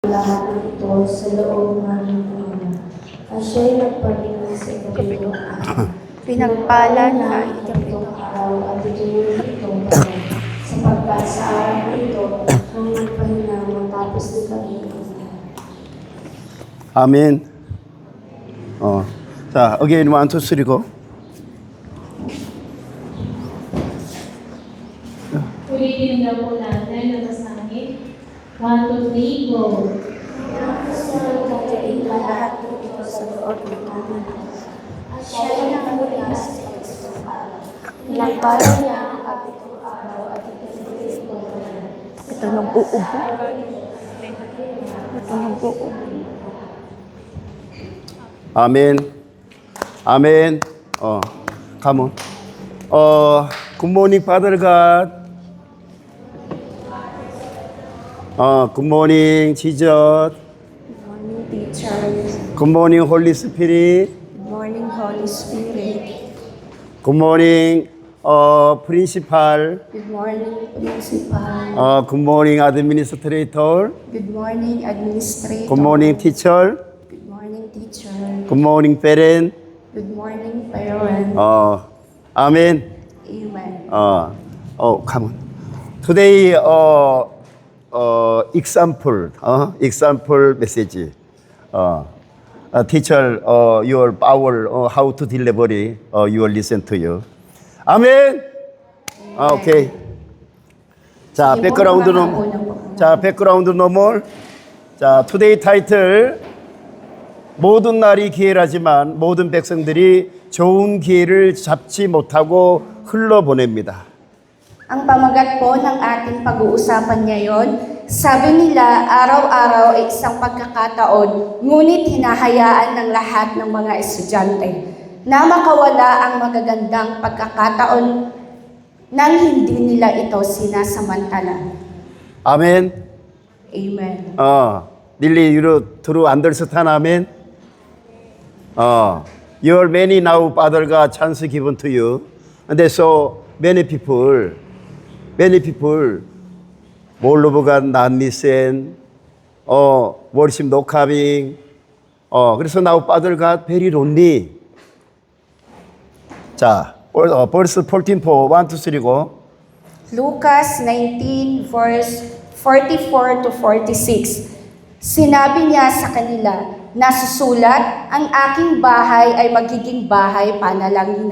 lahat ng ito sa loob ng aming Ama. At siya'y nagpatingin sa kabuluhan. Pinagpala na itong araw at ituloy itong taon. Sapagkat sa araw na ito, ang nagpahinga matapos ni kami. 아멘. 자, again, 1, 2, 3, go. Ulitin daw po natin ang masangit. 1, 2, 3, go. Lahat ng ito sa loob ng aming Ama. At siya'y nagpahinga sa isang araw. Pinagpala niya ang kapitong araw at ituloy itong taon. ito nag-uubo. Ito nag-uubo. 아멘. 아멘. come on. good morning, Father God. good morning, Jesus. Good morning, teachers. good morning, Holy Spirit. Good morning, Holy Spirit. good morning, principal. Good morning, principal. good morning, administrator. Good morning, administrator. good morning, teacher. Good morning, teacher. good morning, parent. Good morning, parents. 아멘. Amen. come on. Today, example message. Teacher, your power, how to deliver it, you will listen to you. 아멘. 오케이. 자, 백그라운드 노멀. 자, today title. 모든 날이 기회라지만 모든 백성들이 좋은 기회를 잡지 못하고 흘러보냅니다. Ang pamagat po ng ating pag-uusapan ngayon, sabi nila araw-araw ay isang pagkakataon, ngunit hinahayaan ng lahat ng mga estudyante na makawala ang magagandang pagkakataon nang hindi nila ito sinasamantala. 아멘. Amen. Really, you true understand, amen? Your many now, Father God, chance given to you. And so many people, more of God not listen, worship no coming. 그래서 now, Father God, very lonely. 자, verse 14, 1, 2, 3, go. Lucas 19 verse 44 to 46. Sinabi niya sa kanila, nasusulat, ang aking bahay ay magiging bahay panalangin.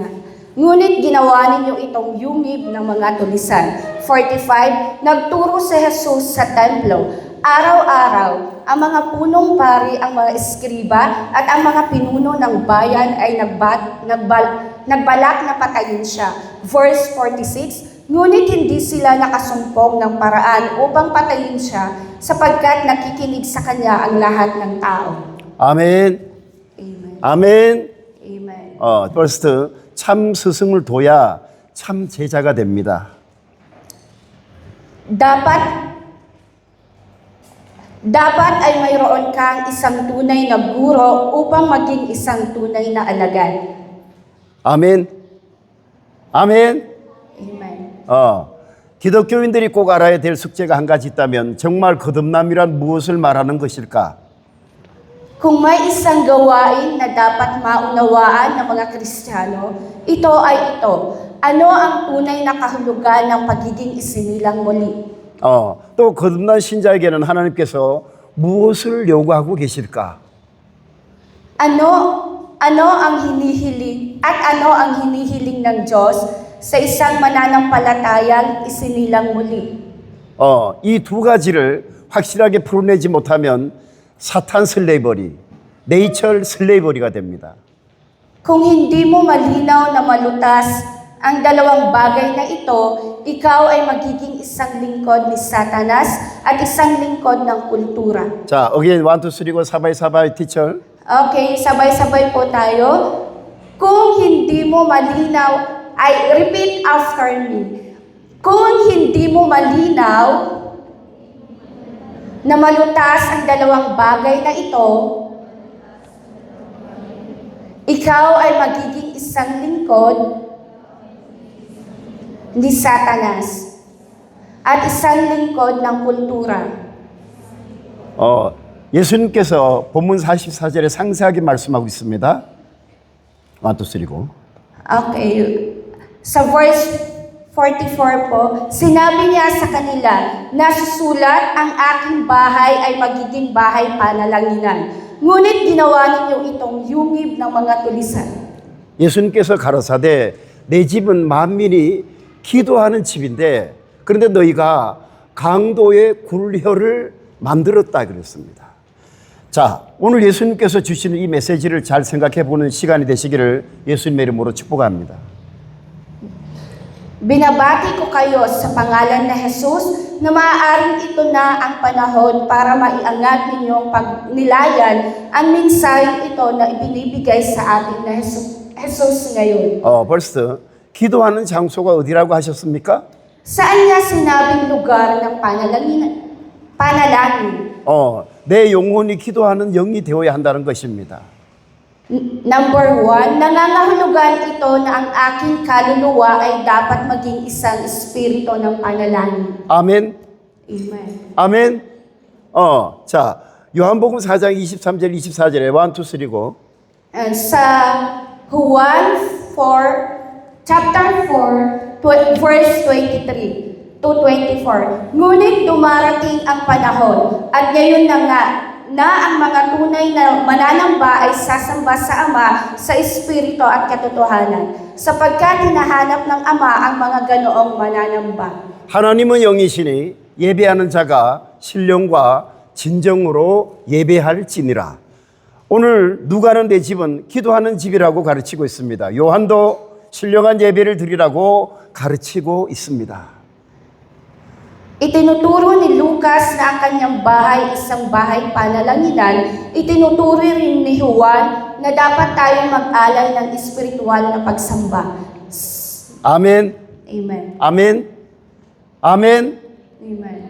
Ngunit ginawa ninyo itong yungib ng mga tulisan. 45, nagturo si Jesus sa templo. Araw-araw, ang mga punong pari, ang mga eskriba, at ang mga pinuno ng bayan ay nagbalak na patayin siya. Verse 46, ngunit hindi sila nakasumpong ng paraan upang patayin siya sapagkat nakikinig sa kanya ang lahat ng tao. 아멘. Amen. 아멘. Amen. first, 참 스승을 둬야 참 제자가 됩니다. Dapat ay mayroon kang isang tunay na guro upang maging isang tunay na alagad. 아멘. 아멘. Amen. 기독교인들이 꼭 알아야 될 숙제가 한 가지 있다면 정말 거듭남이란 무엇을 말하는 것일까? Kung may isang gawain na dapat maunawaan ng mga Kristiyano, ito ay ito. Ano ang tunay na kahulugan ng pagiging isinilang muli? 또 거듭난 신자에게는 하나님께서 무엇을 요구하고 계실까? Ano ang hinihiling at ano ang hinihiling ng Diyos sa isang mananampalatayang isinilang muli? 이 두 가지를 확실하게 풀어내지 못하면 사탄 슬레이버리, 네이처 슬레이버리가 됩니다. Kung hindi mo malinaw na malutas ang dalawang bagay na ito, ikaw ay magiging isang lingkod ni Satanas at isang lingkod ng kultura. 자, again 1, 2, 3, go sabay-sabay teacher. Okay, sabay-sabay po tayo. Kung hindi mo malinaw, ay repeat after me. Kung hindi mo malinaw na malutas ang dalawang bagay na ito, ikaw ay magiging isang lingkod ni Satanas at isang lingkod ng kultura. 예수님께서 본문 44절에 상세하게 말씀하고 있습니다. 1, 2, 3, go. Okay. Sa verse 44 po, sinabi niya sa kanila, nasusulat ang aking bahay ay magiging bahay panalangin. Ngunit ginawa ninyo itong yungib ng mga tulisan. 예수님께서 가라사대 내 집은 만민이 기도하는 집인데 그런데 너희가 강도의 굴혀를 만들었다 그랬습니다. 자, 오늘 예수님께서 주시는 이 메시지를 잘 생각해 보는 시간이 되시기를 예수님의 이름으로 축복합니다. Binabati ko kayo sa pangalan na Jesus na maaaring ito na ang panahon para maiangat ninyong pagnilayan ang mensaheng ito na ibinibigay sa atin na Jesus ngayon. 벌써 기도하는 장소가 어디라고 하셨습니까? Saan niya sinabing lugar ng panalangin? 내 영혼이 기도하는 영이 되어야 한다는 것입니다. Number 1, nangangahulugan ito na ang aking kaluluwa ay dapat maging isang espiritu ng panalangin. 아멘. Amen. 아멘. 자, 요한복음 4장 23절 24절에 1, 2, 3, go. And sa Juan 4, chapter 4, verse 23 to 24. Ngunit dumarating ang panahon at ngayon na nga na ang mga tunay na mananamba ay sasamba sa Ama sa Espiritu at katotohanan, sapagkat hinahanap ng Ama ang mga ganoong mananamba. 하나님은 영이시니 예배하는 자가 신령과 진정으로 예배할지니라. 오늘 누가는 내 집은 기도하는 집이라고 가르치고 있습니다. 요한도 신령한 예배를 드리라고 가르치고 있습니다. Itinuturo ni Lucas na ang kanyang bahay isang bahay panalanginan. Itinuturo rin ni Juan na dapat tayong mag-alay ng espiritual na pagsamba. 아멘. Amen. 아멘. 아멘. Amen.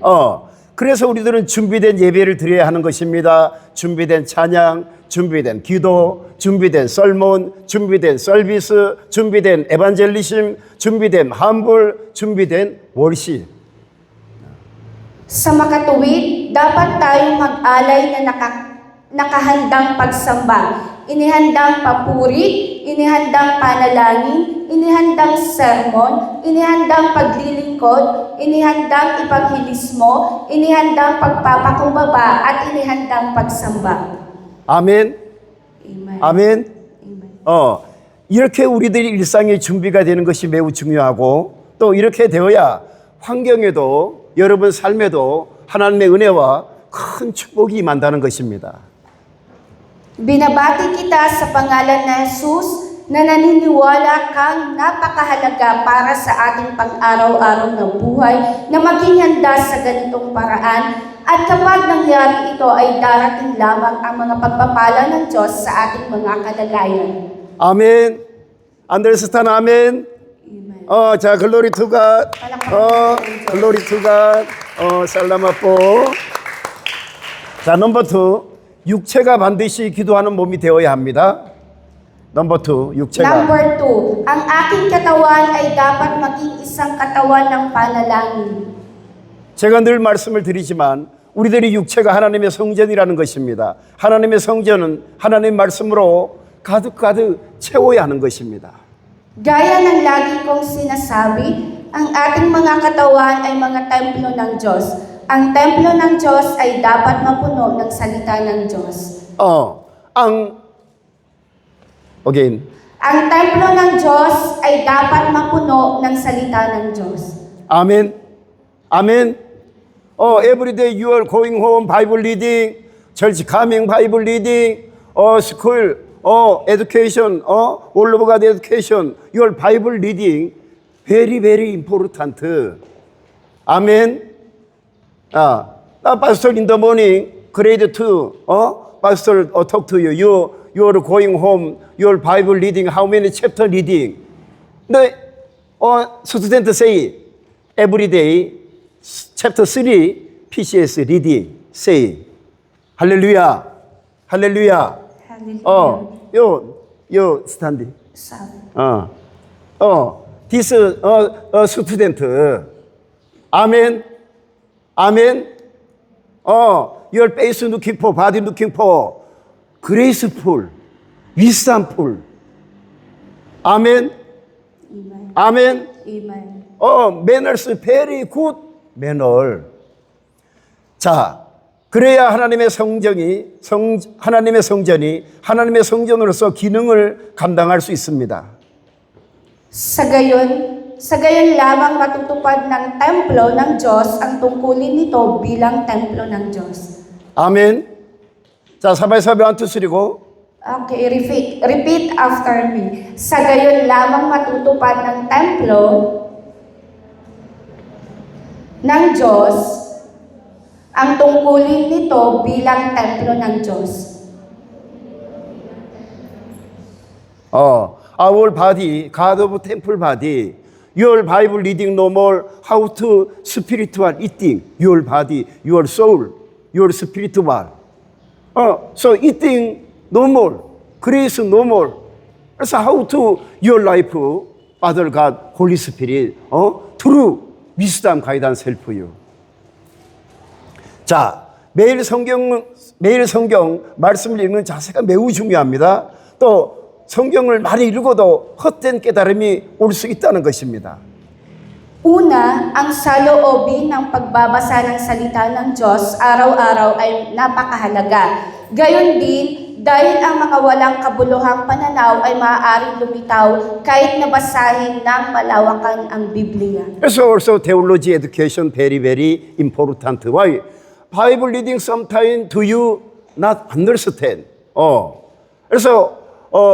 그래서 우리들은 준비된 예배를 드려야 하는 것입니다. 준비된 찬양, 준비된 기도, 준비된 설문, 준비된 서비스, 준비된 에반젤리즘, 준비된 함불, 준비된 월십. Sa makatuwid, dapat tayong mag-alay na nakahandang pagsamba. Inihandang papuri, inihandang panalangin, inihandang sermon, inihandang paglilingkod, inihandang ipaghilismo, inihandang pagpapakumbaba, at inihandang pagsamba. 아멘. Amen. 아멘. Amen. 이렇게 우리들이 일상의 준비가 되는 것이 매우 중요하고 또 이렇게 되어야 환경에도 여러분 삶에도 하나님의 은혜와 큰 축복이 임한다는 것입니다. Binabati kita sa pangalan na Jesus na naniniwala kang napakahalaga para sa ating pang-araw-araw na buhay na maging handa sa ganitong paraan, at kapag nangyari ito ay darating lamang ang mga pagpapala ng Diyos sa ating mga kalagayan. 아멘. Understand? 아멘. 자, 글로리 투 갓. 글로리 투 갓. 살라마포. 자, 넘버 2. 육체가 반드시 기도하는 몸이 되어야 합니다. 넘버 2. 육체가. Number 2, ang aking katawan ay dapat maging isang katawan ng panalangin. 제가 늘 말씀을 드리지만 우리들이 육체가 하나님의 성전이라는 것입니다. 하나님의 성전은 하나님의 말씀으로 가득 채워야 하는 것입니다. Gaya ng lagi kong sinasabi, ang ating mga katawan ay mga templo ng Diyos. Ang templo ng Diyos ay dapat mapuno ng salita ng Diyos. Again. Ang templo ng Diyos ay dapat mapuno ng salita ng Diyos. 아멘. 아멘. Every day you are going home, Bible reading, church coming, Bible reading, school, education, all of God education, your Bible reading, very, very important. Amen. Pastor in the morning, grade 2, Pastor talk to you. You are going home, your Bible reading, how many chapter reading? The student say, every day, chapter 3, PCS reading, say, 할렐루야, 할렐루야. You stand. This student. 아멘. 아멘. your face looking for, body looking for graceful, wisdomful. 아멘. Amen. 아멘. Amen. manners very good manner. 자, 그래야 하나님의 하나님의 성전이 하나님의 성전으로서 기능을 감당할 수 있습니다. Sa gayon lamang matutupad ng templo ng Diyos ang tungkulin nito bilang templo ng Diyos. 아멘. 자, sabay-sabay 1, 2, 3 go. Okay, repeat after me. Sa gayon lamang matutupad ng templo ng Diyos ang tungkulin nito bilang templo ng Diyos. Our body, God of temple body. Your Bible reading no more how to spiritual eating. Your body, your soul, your spiritual. So eating no more. Grace no more. So how to your life, Father God, Holy Spirit, true wisdom guidance help you. 자, 매일 성경 말씀을 읽는 자세가 매우 중요합니다. 또 성경을 많이 읽어도 헛된 깨달음이 올 수 있다는 것입니다. Una, ang saloobin ng pagbabasa ng salita ng Diyos araw-araw ay napakahalaga. Gayon din, dahil ang mga walang kabuluhang pananaw ay maaaring lumitaw kahit nabasahin ng malawakan ang Biblia. So also theology education very very important. Why? Bible reading sometimes do you not understand? 그래서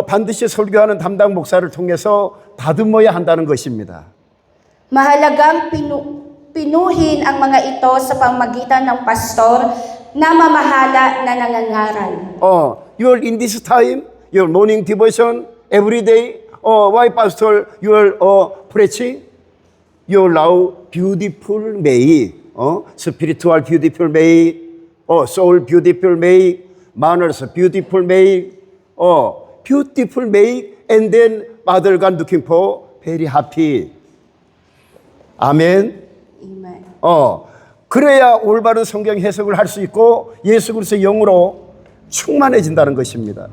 반드시 설교하는 담당 목사를 통해서 다듬어야 한다는 것입니다. Mahalagang pinuhin ang mga ito sa pamamagitan ng pastor na mamahala na nangangaral. You're in this time, your morning devotion every day. Why pastor you're preaching? You love beautiful make. Spiritual beautiful make. Soul beautiful make. Manners beautiful make. Beautiful make. And then Father God looking for very happy. 아멘. Amen. 그래야 올바른 성경 해석을 할 수 있고 예수 그리스도의 영으로 충만해진다는 것입니다.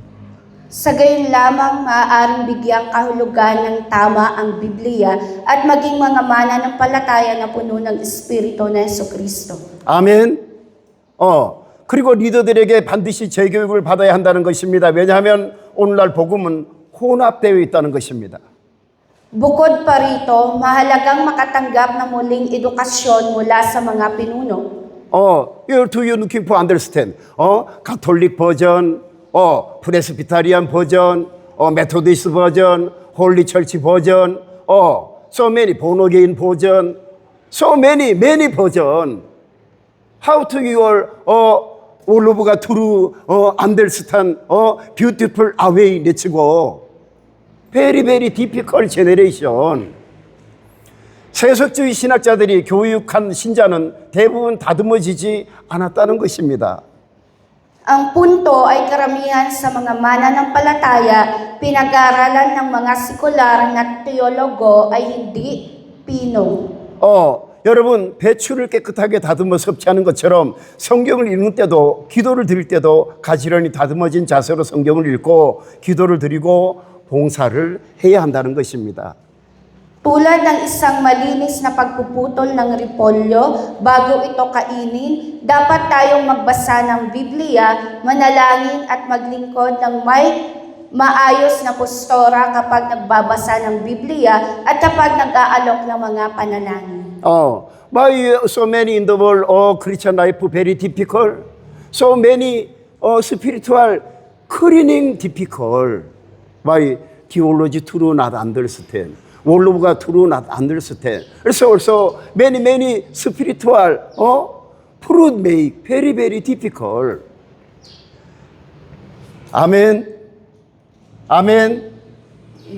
Sa gayon lamang maaaring bigyang kahulugan ng tama ang Biblia at maging mga mananampalataya na puno ng Espiritu na Jesucristo. 아멘. 그리고 리더들에게 반드시 재교육을 받아야 한다는 것입니다. 왜냐하면 오늘날 복음은 혼합되어 있다는 것입니다. Bukod pa rito, mahalagang makatanggap ng muling edukasyon mula sa mga pinuno. Do you looking for understand? Catholic 버전, Presbyterian 버전, Methodist 버전, Holy Church 버전, so many born again 버전, so many 버전. How to your all of God true understand beautiful away let's go. Very very difficult generation. 세속주의 신학자들이 교육한 신자는 대부분 다듬어지지 않았다는 것입니다. Ang punto ay karamihan sa mga mananampalataya, pinag-aaralan ng mga sekular na teologo ay hindi pinong. 여러분 배추를 깨끗하게 다듬어 섭취하는 것처럼 성경을 읽는 때도 기도를 드릴 때도 가지런히 다듬어진 자세로 성경을 읽고 기도를 드리고 봉사를 해야 한다는 것입니다. Tulad ng isang malinis na pagpuputol ng repolyo bago ito kainin, dapat tayong magbasa ng Biblia, manalangin at maglingkod ng may maayos na postura kapag nagbabasa ng Biblia at kapag nag-aalok ng mga panalangin. Why so many in the world Christian life very difficult? So many spiritual cleaning difficult. Why theology true not understand? Word of God true not understand? Also many spiritual fruit make very very difficult. 아멘. 아멘.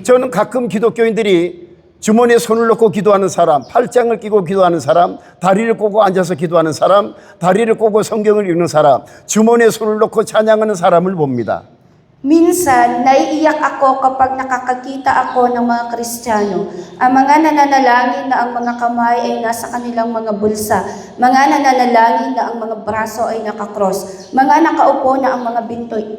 저는 가끔 기독교인들이 주머니에 손을 넣고 기도하는 사람, 팔짱을 끼고 기도하는 사람, 다리를 꼬고 앉아서 기도하는 사람, 다리를 꼬고 성경을 읽는 사람, 주머니에 손을 넣고 찬양하는 사람을 봅니다. Minsan, naiiyak ako kapag nakakakita ako ng mga Kristiyano. Ang mga nananalangin na ang mga kamay ay nasa kanilang mga bulsa. Mga nananalangin na ang mga braso ay nakakross. Mga nakaupo na ang mga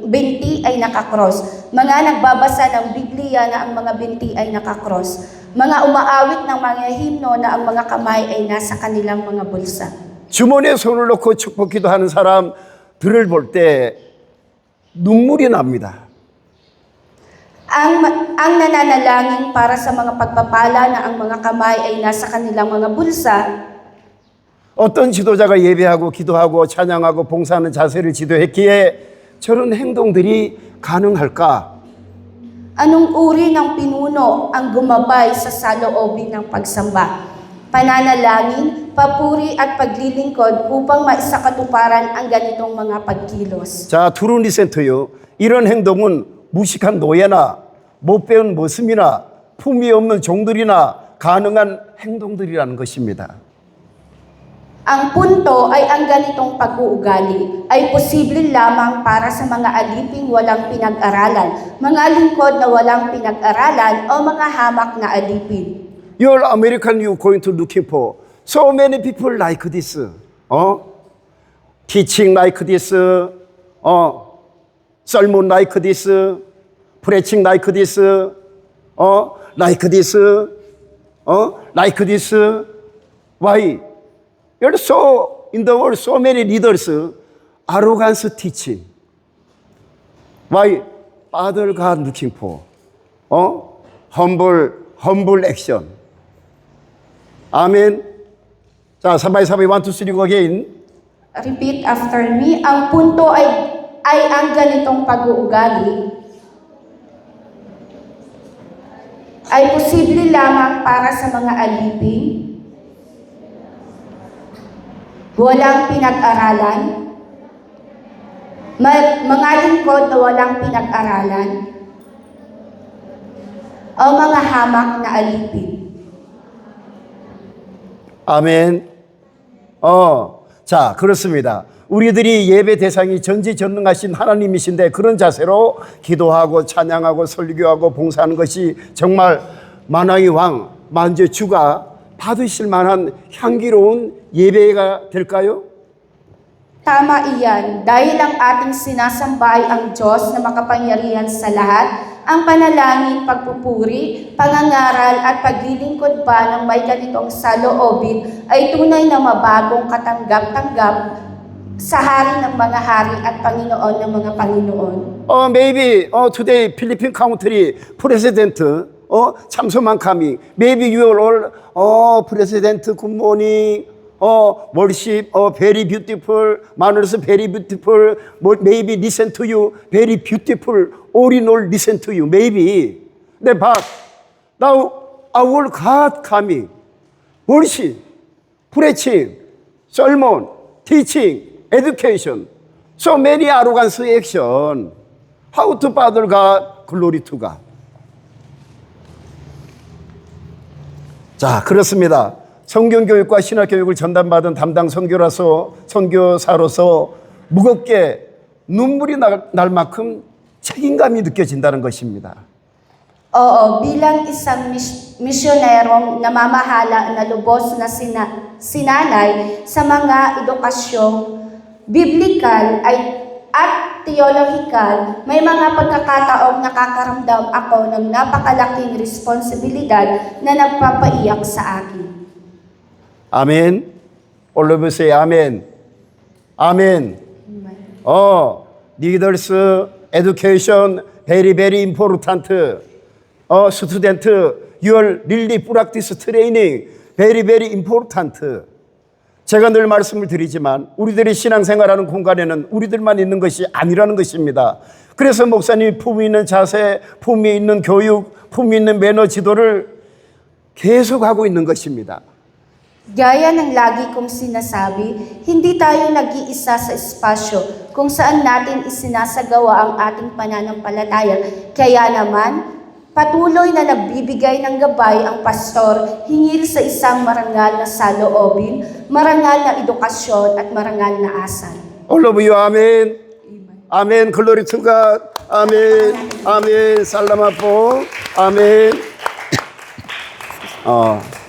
binti ay nakakross. Mga nagbabasa ng Biblia na ang mga binti ay nakakross. Mga umaawit ng mga himno na ang mga kamay ay nasa kanilang mga bulsa. 주머니에 손을 넣고 축복 기도하는 사람들을 볼 때 눈물이 납니다. Ang nananalangin para sa mga pagpapala na ang mga kamay ay nasa kanilang mga bulsa, 어떤 지도자가 예배하고 기도하고 찬양하고 봉사하는 자세를 지도했기에 저런 행동들이 가능할까? anong uri ng pinuno ang gumabay sa saloobin ng pagsamba? Pananalangin, papuri at paglilingkod upang maisakatuparan ang ganitong mga pagkilos. 자, 두루 리센트요. 이런 행동은 무식한 노예나 못 배운 모습이나 품위 없는 종들이나 가능한 행동들이라는 것입니다. Ang punto ay ang ganitong pag-uugali ay posible lamang para sa mga aliping walang pinag-aralan, mga lingkod na walang pinag-aralan o mga hamak na alipin. Your American you going to looking for so many people like this. Teaching like this. Sermon like this. Preaching like this. Like this. Like this. Why? You're so in the world so many leaders arrogance teaching. Why? Father God looking for humble action. Amen. 자, sabay-sabay 1, 2, 3 go again. Repeat after me. Ang punto ay ang ganitong pag-uugali ay posible lamang para sa mga alipin, walang pinag-aralan, mga lingkod na walang pinag-aralan, o mga hamak na alipin. 아멘. 자, 그렇습니다. 우리들이 예배 대상이 전지전능하신 하나님이신데 그런 자세로 기도하고 찬양하고 설교하고 봉사하는 것이 정말 만왕의 왕, 만주의 주가 받으실 만한 향기로운 예배가 될까요? Tama iyan, dahil ang ating sinasamba ay ang Diyos na makapangyarihan sa lahat, ang panalangin, pagpupuri, pangangaral at paglilingkod ba ng may ganitong saloobin ay tunay na mabagong katanggap-tanggap sa hari ng mga hari at Panginoon ng mga Panginoon. Maybe today Philippine country president 참소만 coming. Maybe you are all president good morning. Worship very beautiful. Manners very beautiful. Maybe listen to you very beautiful. All in all listen to you. Maybe. But now our God coming. Worship, preaching, sermon, teaching, education. So many arrogance action. How to Father God, glory to God. 자, 그렇습니다. 성경교육과 신학교육을 전담받은 담당 선교사로서 무겁게 눈물이 날 만큼 책임감이 느껴진다는 것입니다. Oo, bilang isang misyonerong namamahala na lubos na sinanay sa mga edukasyong biblikal at theological, may mga pagkakataong nakakaramdam ako ng napakalaking responsibilidad na nagpapaiyak sa akin. 아멘. All of us say amen. 아멘. Leaders, education, very, very important. Student, your really practice training, very, very important. 제가 늘 말씀을 드리지만 우리들이 신앙생활하는 공간에는 우리들만 있는 것이 아니라는 것입니다. 그래서 목사님이 품위 있는 자세, 품위 있는 교육, 품위 있는 매너 지도를 계속하고 있는 것입니다. Gaya ng lagi kong sinasabi, hindi tayo nag-iisa sa espasyo kung saan natin isinasagawa ang ating pananampalataya. Kaya naman, patuloy na nagbibigay ng gabay ang pastor hingil sa isang marangal na saloobin, marangal na edukasyon at marangal na asal. All of you, amen. Amen. Glory to God. 아멘. 아멘. 살라마포. 아멘.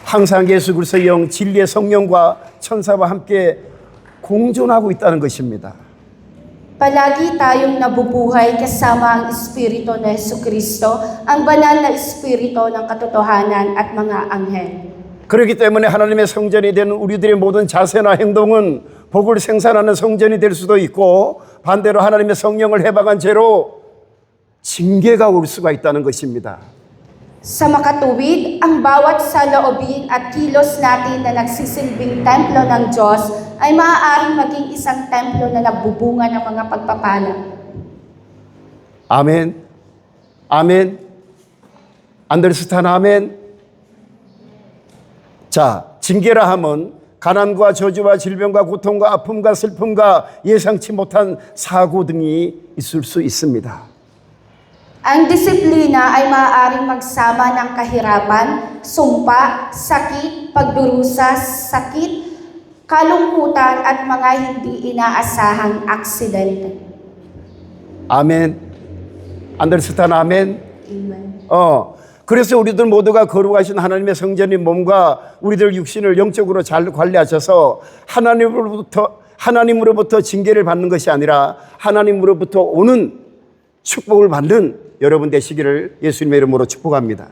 항상 예수 그리스도의 영, 진리의 성령과 천사와 함께 공존하고 있다는 것입니다. Palagi tayong nabubuhay kasama ang Espiritu na Jesucristo, ang banal na Espiritu ng katotohanan at mga anghel. 그렇기 때문에 하나님의 성전이 되는 우리들의 모든 자세나 행동은 복을 생산하는 성전이 될 수도 있고, 반대로 하나님의 성령을 해방한 채로 징계가 올 수가 있다는 것입니다. Sa makatuwid, ang bawat saloobin at kilos natin na nagsisilbing templo ng Diyos ay maaaring maging isang templo na nagbubunga ng mga pagpapala. 아멘. 아멘. 안데르스탄 아멘. 자, 징계라 함은 가난과 저주와 질병과 고통과 아픔과 슬픔과 예상치 못한 사고 등이 있을 수 있습니다. Ang disiplina ay maaaring magsama ng kahirapan, sumpa, sakit, pagdurusa, sakit, kalungkutan at mga hindi inaasahang aksidente. 아멘. 안데르스탄 아멘. Amen. 그래서 우리들 모두가 거룩하신 하나님의 성전인 몸과 우리들 육신을 영적으로 잘 관리하셔서 하나님으로부터 징계를 받는 것이 아니라 하나님으로부터 오는 축복을 받는 여러분 되시기를 예수님의 이름으로 축복합니다.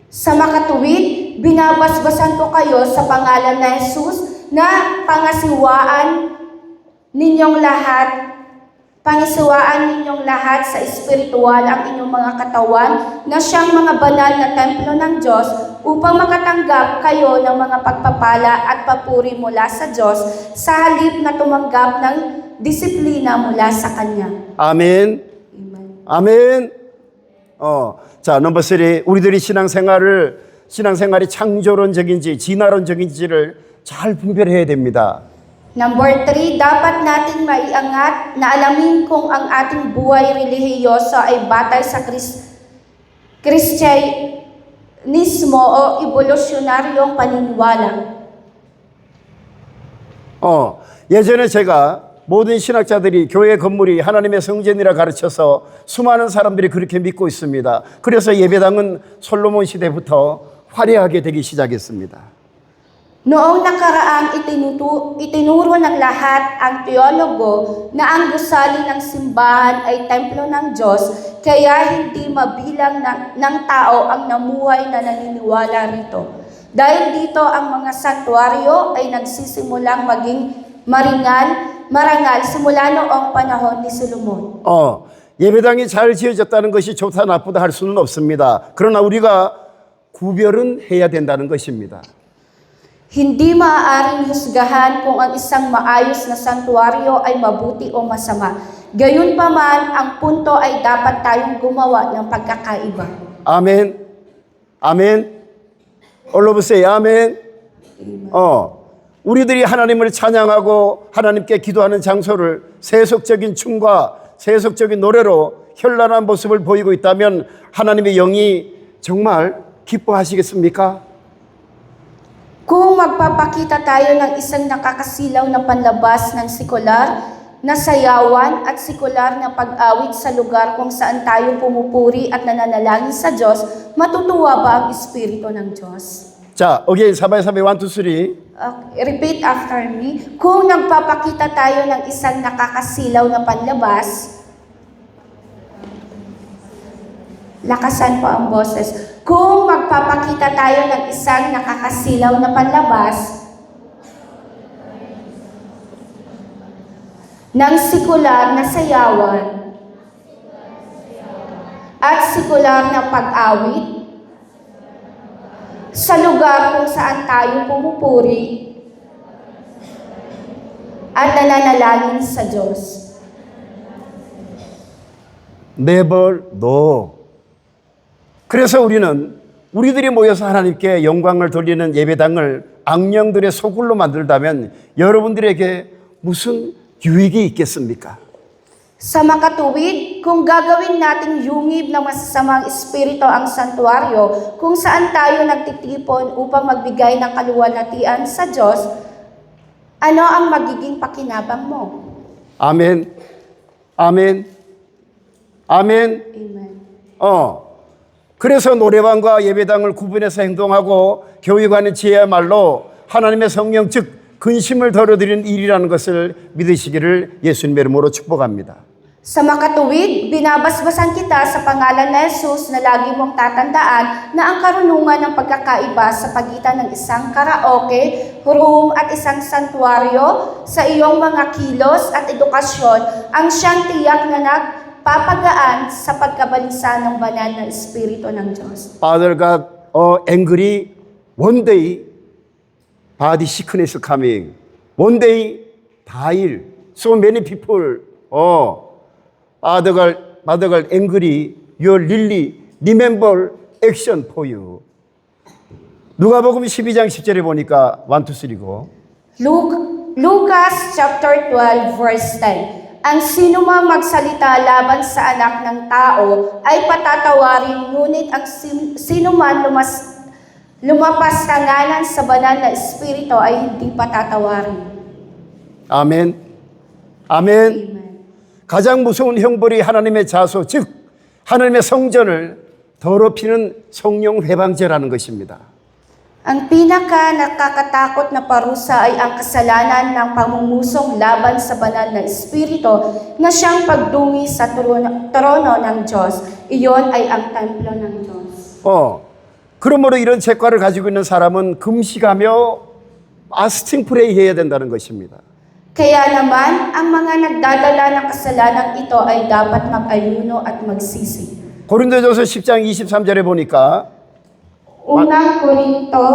Sa makatuwid, binabasbasan ko kayo sa pangalan na Jesus na pangasiwaan ninyong lahat sa espiritual ang inyong mga katawan na siyang mga banal na templo ng Diyos upang makatanggap kayo ng mga pagpapala at papuri mula sa Diyos sa halip na tumanggap ng disiplina mula sa Kanya. 아멘. Amen. 아멘. 자, 넘버 3. 우리들이 신앙생활이 창조론적인지 진화론적인지를 잘 분별해야 됩니다. Number 3, dapat nating maiangat na alamin kung ang ating buhay relihiyoso ay batay sa Kristyanismo o evolusyonaryong paniniwala. 예전에 제가 모든 신학자들이 교회 건물이 하나님의 성전이라 가르쳐서 수많은 사람들이 그렇게 믿고 있습니다. 그래서 예배당은 솔로몬 시대부터 화려하게 되기 시작했습니다. Noong nakaraang itinuro ng lahat ang teologo na ang gusali ng simbahan ay templo ng Diyos, kaya hindi mabilang ng tao ang namuhay na naniniwala rito. Dahil dito ang mga santuaryo ay nagsisimulang maging marangal simula noong panahon ni Solomon. 예배당이 잘 지어졌다는 것이 좋다 나쁘다 할 수는 없습니다. 그러나 우리가 구별은 해야 된다는 것입니다. Hindi maaaring husgahan kung ang isang maayos na santuaryo ay mabuti o masama. Gayunpaman, ang punto ay dapat tayong gumawa ng pagkakaiba. 아멘. 아멘. All of us say 아멘. 우리들이 하나님을 찬양하고 하나님께 기도하는 장소를 세속적인 춤과 세속적인 노래로 현란한 모습을 보이고 있다면 하나님의 영이 정말 기뻐하시겠습니까? Kung magpapakita tayo ng isang nakakasilaw na panlabas ng sekular na sayawan at sekular na pag-awit sa lugar kung saan tayo pumupuri at nananalangin sa Diyos, matutuwa ba ang Espiritu ng Diyos? 자, again, sabay-sabay, 1, 2, 3. Repeat after me. Kung nagpapakita tayo ng isang nakakasilaw na panlabas, lakasan po ang boses. Kung magpapakita tayo ng isang nakakasilaw na panlabas ng sekular na sayawan at sekular na pag-awit sa lugar kung saan tayo pumupuri at nananalangin sa Diyos. Never, no. 그래서 우리들이 모여서 하나님께 영광을 돌리는 예배당을 악령들의 소굴로 만들다면 여러분들에게 무슨 유익이 있겠습니까? Sa makatuwid, kung gagawin nating yungib ng masasamang espiritu ang santuaryo, kung saan tayo nagtitipon upang magbigay ng kaluwalhatian sa Diyos, ano ang magiging pakinabang mo? 아멘. 아멘. 아멘. Amen. 그래서 노래방과 예배당을 구분해서 행동하고 교육하는 지혜야말로 하나님의 성령 즉 근심을 덜어드리는 일이라는 것을 믿으시기를 예수님의 이름으로 축복합니다. Sa makatuwid, binabasbasan kita sa pangalan ni Jesus na lagi mong tatandaan na ang karunungan ng pagkakaiba sa pagitan ng isang karaoke, room at isang santuario sa iyong mga kilos at edukasyon ang siyang tiyak na nagpapagaan sa pagkabalisa ng banal na Espiritu ng Diyos. Father God, angry, one day, body sickness coming. One day, die. So many people, Father God, angry, you really remember action for you. 누가복음 12장 10절에 보니까 1, 2, 3고. Lucas chapter 12 verse 10. Ang sinumang magsalita laban sa anak ng tao ay patatawarin, ngunit ang sinuman lumapas na ngalan sa banal na Espiritu ay hindi patatawarin. 아멘. 아멘. Amen. 가장 무서운 형벌이 하나님의 자소, 즉 하나님의 성전을 더럽히는 성령 회방죄라는 것입니다. Ang pinaka nakakatakot na parusa ay ang kasalanan ng pangungusong laban sa banal na Espiritu na siyang pagdungi sa trono ng Diyos. Iyon ay ang templo ng Diyos. 그러므로 이런 죄과를 가지고 있는 사람은 금식하며 파스팅 프레이 해야 된다는 것입니다. Kaya naman, ang mga nagdadala ng kasalanan ito ay dapat mag-ayuno at magsisi. 고린도전서 10장 23절에 보니까 Unang Korinto,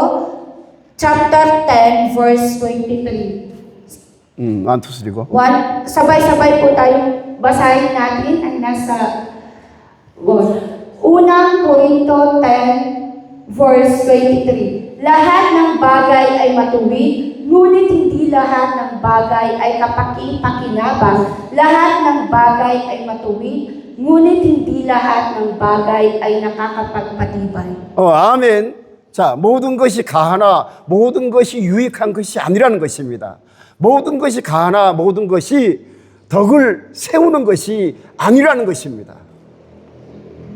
chapter 10, verse 23. 1, 2, 3고. Sabay-sabay po tayong basahin natin ang nasa Unang Korinto 10, verse 23. Lahat ng bagay ay matuwid, ngunit hindi lahat ng bagay ay kapaki-pakinabang. Lahat ng bagay ay matuwid, ngunit hindi lahat ng bagay ay nakakapagpatibay. 아멘. 자, 모든 것이 가하나 모든 것이 유익한 것이 아니라는 것입니다. 모든 것이 가하나 모든 것이 덕을 세우는 것이 아니라는 것입니다.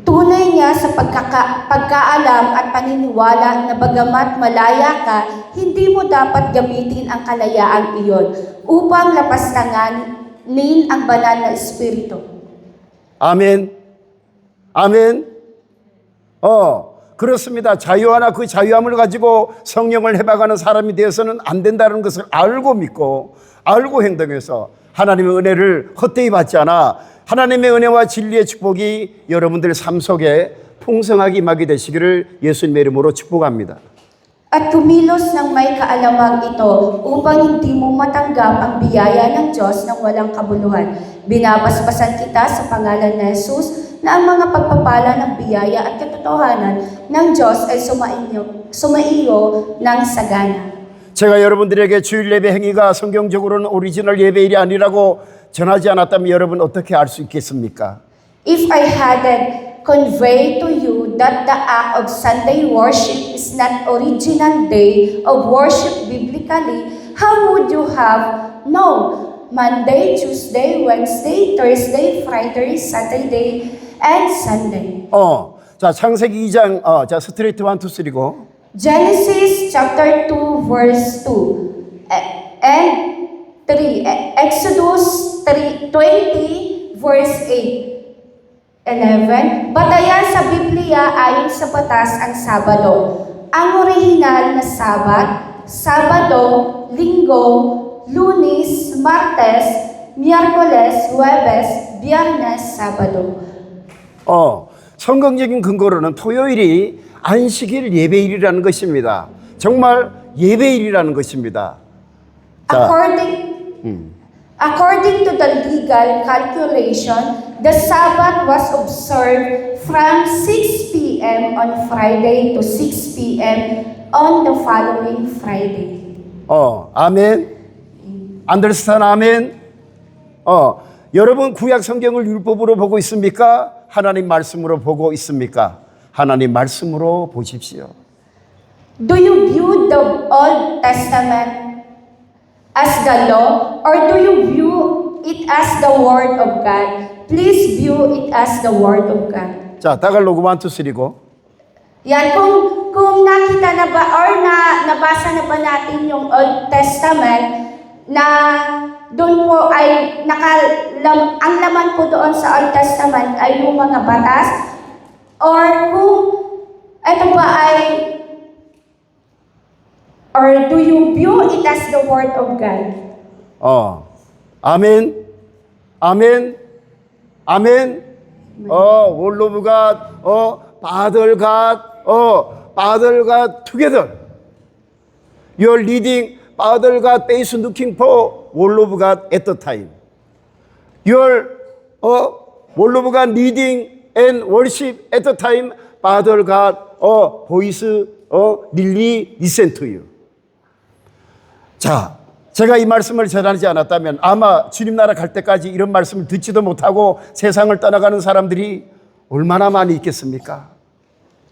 Tunay niya sa pagkaalam at paniniwala na bagamat malaya ka, hindi mo dapat gamitin ang kalayaang iyon upang lapastanganin ang banal na Espiritu. 아멘. 아멘. 그렇습니다. 자유하나 그 자유함을 가지고 성령을 해박하는 사람이 되어서는 안 된다는 것을 알고 믿고 알고 행동해서 하나님의 은혜를 헛되이 받지 않아 하나님의 은혜와 진리의 축복이 여러분들 삶 속에 풍성하게 임하게 되시기를 예수님의 이름으로 축복합니다. At kumilos ng may kaalamang ito upang hindi mo matanggap ang biyaya ng Diyos ng walang kabuluhan. Binabasbasan kita sa pangalan ni Jesus na ang mga pagpapala ng biyaya at katotohanan ng Diyos ay sumaiyo ng sagana. 제가 여러분들에게 주일 예배 행위가 성경적으로는 오리지널 예배일이 아니라고 전하지 않았다면 여러분 어떻게 알 수 있겠습니까? If I hadn't conveyed to you that the act of Sunday worship is not original day of worship biblically, how would you have known Monday, Tuesday, Wednesday, Thursday, Friday, Saturday, and Sunday? 자, 창세기 2장, 자, 스트레이트 1, 2, 3고. Genesis chapter 2 verse 2 and 3. Exodus 20 verse 8. 11. Batayan sa Biblia ayon sa batas ang Sabado. Ang orihinal na Sabat, Sabado, Linggo, Lunes, Martes, Miyerkules, Huwebes, Biyernes, Sabado. 성경적인 근거로는 토요일이 안식일 예배일이라는 것입니다. 정말 예배일이라는 것입니다. 자, According to the legal calculation, the Sabbath was observed from 6 p.m. on Friday to 6 p.m. on the following Friday. 아멘. Understand? 아멘. 여러분 구약 성경을 율법으로 보고 있습니까? 하나님 말씀으로 보고 있습니까? 하나님 말씀으로 보십시오. Do you view the Old Testament as the law, or do you view it as the Word of God? please view it as the Word of God. 자, 다갈로그 1, 2, 3고. Yan, kung nakita na ba or nabasa na ba natin yung Old Testament na doon po ay ang laman po doon sa Old Testament ay yung mga batas, or kung ito ba ay, or do you view it as the Word of God? 아멘. 아멘. 아멘. Word of God, Father God, Father God together. You're leading Father God based looking for Word of God at the time. You're Word of God leading and worship at the time. Father God voice really listen to you. 자, 제가 이 말씀을 전하지 않았다면 아마 주님 나라 갈 때까지 이런 말씀을 듣지도 못하고 세상을 떠나가는 사람들이 얼마나 많이 있겠습니까?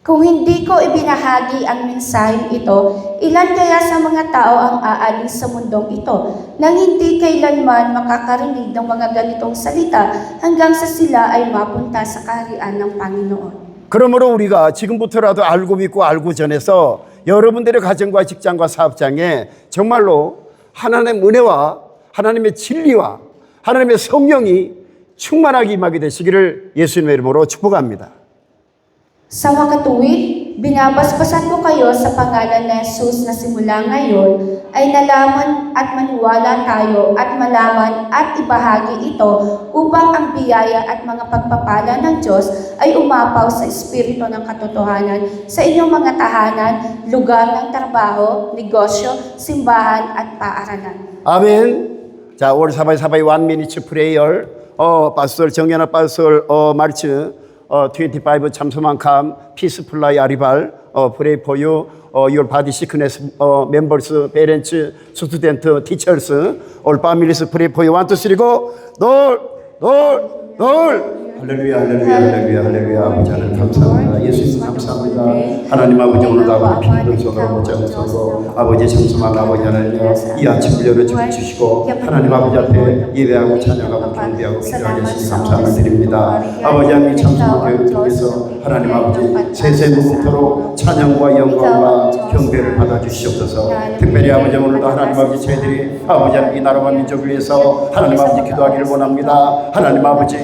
Kung hindi ko ibinahagi ang mensaheng ito, ilan kaya sa mga tao ang aalis sa mundong ito nang hindi kailanman makakarinig ng mga ganitong salita hanggang sa sila ay mapunta sa kaharian ng Panginoon. 그러므로 우리가 지금부터라도 알고 믿고 알고 전해서 여러분들의 가정과 직장과 사업장에 정말로 하나님의 은혜와 하나님의 진리와 하나님의 성령이 충만하게 임하게 되시기를 예수님의 이름으로 축복합니다. Sa makatuwid, binabasbasan ko kayo sa pangalan ni Jesus na simula ngayon ay nalaman at maniwala tayo at malaman at ibahagi ito upang ang biyaya at mga pagpapala ng Diyos ay umapaw sa espiritu ng katotohanan sa inyong mga tahanan, lugar ng trabaho, negosyo, simbahan at paaralan. 아멘. 자, 올 사바이 1 minute prayer. 파스tor 정연아 파스tor 마르츠 25 참소만 캄 피스플라이 아리발 pray for you your body sickness members parents student teachers all families pray for you 1 2 3 go 놀 할렐루야 할렐루야 할렐루야 할렐루야 아버지 하나님 감사합니다. 예수님 감사합니다. 하나님 아버지 오늘도 아버지 피부를 쏟아 못자고 쏟아 아버지 청소만 아버지 하나님 이 아침을 열어주시고 하나님 아버지 앞에 예배하고 찬양하고 경배하고 기도하게 하시니 감사를 드립니다. 아버지 하나님 참소만 교회를 통해서 하나님 아버지 세세무궁토록 찬양과 영광과 경배를 받아주시옵소서. 특별히 아버지 오늘도 하나님 아버지 저희들이 아버지 하나님 이 나라와 민족을 위해서 하나님 아버지 기도하기를 원합니다. 하나님 아버지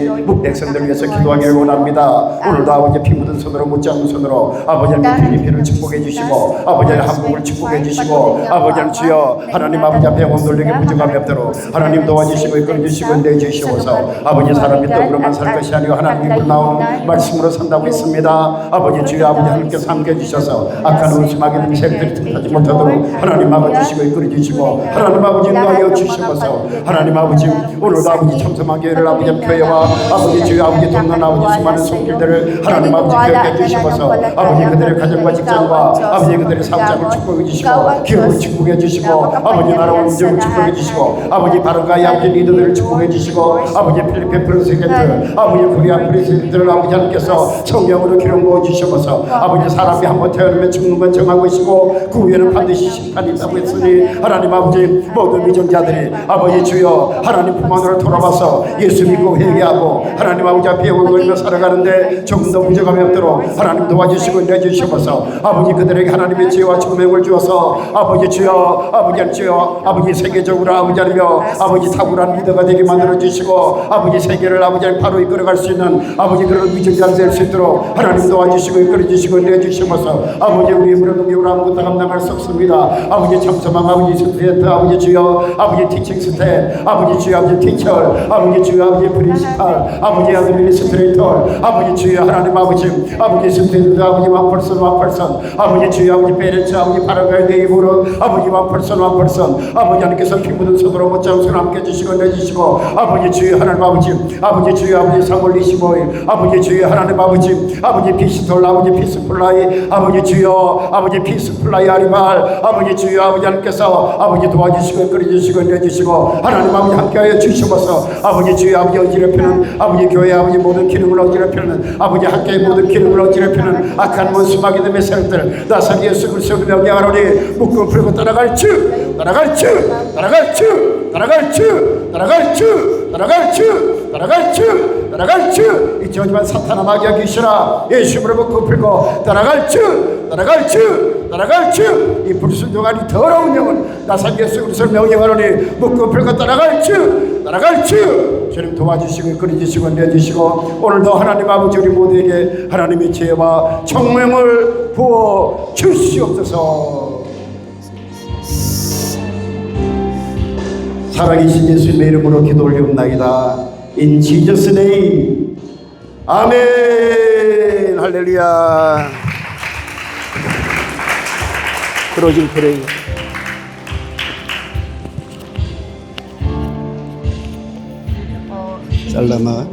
백성들 위해서 기도하기를 원합니다. 오늘도 아버지 피 묻은 손으로 묻지 않은 손으로 아버지 하나님 필리핀을 축복해 주시고 아버지 하나님 한국을 축복해 주시고 아버지 하나님 주여 하나님 아버지 앞에 원돌에게 부족함이 없도록 하나님 도와주시고 이끌어 주시고 내주시옵소서. 아버지 사람이 떡으로만 살 것이 아니고 하나님 입으로 나온 말씀으로 산다고 했습니다. 아버지 주여 아버지 하나님께서 함께 주셔서 악한 의심하게 된 세력들이 틈타지 못하도록 하나님 아버지시고 이끌어 주시고 하나님 아버지 인도하여 주시옵소서. 하나님 아버지 오늘도 아버지 참성한 교회를 아버지 교회와 아버지 주여 아버지 돕는 아버지 수많은 손길들을 하나님 아버지 기억해 주시면서 아버지 그들의 가정과 직장과 아버지 그들의 사업장을 축복해 주시고 기업을 축복해 주시고 아버지 나라와 민족을 축복해 주시고 아버지 바른가의 아버지 리더들을 축복해 주시고 아버지 필리핀 프레시덴트 아버지 코리아 프레시덴트를 아버지 하나님께서 성령으로 기름 부어 주시면서 아버지 사람이 한번 태어나면 죽는 건 정한 것이고 그 후에는 반드시 심판이 있다고 했으니 하나님 아버지 모든 미전자들이 아버지 주여 하나님 품 안으로 돌아와서 예수 믿고 회개하고 하나님 아버지 앞에 오늘며 살아가는데 조금 더 부족함이 없도록 하나님 도와주시고 내주시옵소서. 아버지 그들에게 하나님의 지혜와 총명을 주어서 아버지 주여 아버지 주여 아버지 세계적으로 아버지 하며 아버지 탁월한 리더가 되게 만들어 주시고 아버지 세계를 아버지 바로 이끌어갈 수 있는 아버지 그런 위정자가 될 수 있도록 하나님 도와주시고 이끌어 주시고 내주시옵소서. 아버지 우리 무료 능력으로 아무것도 감당할 수 없습니다. 아버지 참소망 아버지 스트레이트 아버지 주여 아버지 티칭 스텝 아버지 주여 아버지 티처 아버지 주여 아버지 프린시팔 아버지 아버지 미니스트레이터 아버지 주여 하나님 아버지 스트레이트 아버지 왕펄선 아버지 주여 아버지 베레츠 아버지 파라가이 네이버로 아버지 왕펄선 아버지 하나님께서 피 묻은 손으로 못잡은 손 함께 주시고 내주시고 아버지 주여 하나님 아버지 주여 아버지 3월 25일 아버지 주여 하나님 아버지 피스톨 아버지 피스플라이 아버지 주여 아버지 피스플라이 아리발 아버지 주여 아버지 하나님께서 아버지 도와주시고 끌어주시고 내주시고 하나님 아버지 함께하여 주시옵소서. 아버지 주여 아버지 어지럽히는 아버지 교회 아버지 모든 기능을 어지럽히는 아버지 학교의 모든 기능을 어지럽히는 악한 원수마귀 됨의 세력들 나사기 예수 그리스도로 명령하노니 묶음 풀고 따라갈 주 따라갈 주 따라갈 주 이지만 사탄아 마귀야 귀신아 예수님으로 묶어 풀고 따라갈 주 따라갈 주 따라갈 주이 불순종하니 더러운 영은 나산 예수 그리스도를 명령하노니 묶어 풀고 따라갈 주 따라갈 주 주님 도와주시고 그리주시고 내주시고 오늘도 하나님 아버지 우리 모두에게 하나님의 지혜와 청명을 부어 주시옵소서. 살아계신 예수님의 이름으로 기도 올리옵나이다. In Jesus' name. 아멘. 할렐루야. 크로징 프레이. 살라마.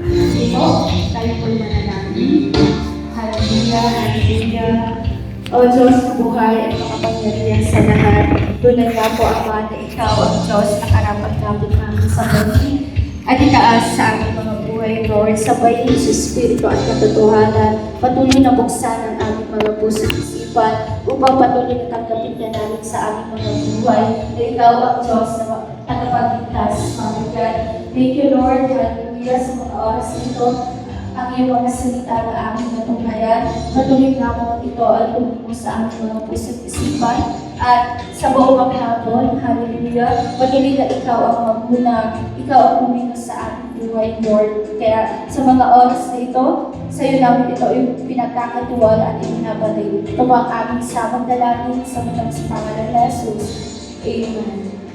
Ito, tayo po'y manalangin. Hallelujah, hallelujah. O Diyos na buhay at makapangyarihan sa lahat, tunay nga po, Ama, na Ikaw ang Diyos na karapat-dapat namin sa mundo. At itaas sa aming mga buhay, Lord, sabayin sa Espiritu at katotohanan, patuloy na buksan ang aming mga puso at isipan upang patuloy na tanggapin ka namin sa aming mga buhay na Ikaw ang Diyos na tagapagligtas, Father God. Thank you, Lord. Hallelujah sa mga oras nito. Ang iyong mga salita na aming natunghayan, patuloy nga mo ito ay tumimo sa aming mga puso at isipan. At sa buong maghapon, hallelujah, patuloy na ikaw ang magmuna, ikaw ang uminos sa aming buhay, Lord. Kaya sa mga oras na ito, sa iyo namin ito yung pinagkakatiwala at ibinabalik. Ito ang aming samang dalangin sa mga sa pangalan ni Jesus. Amen.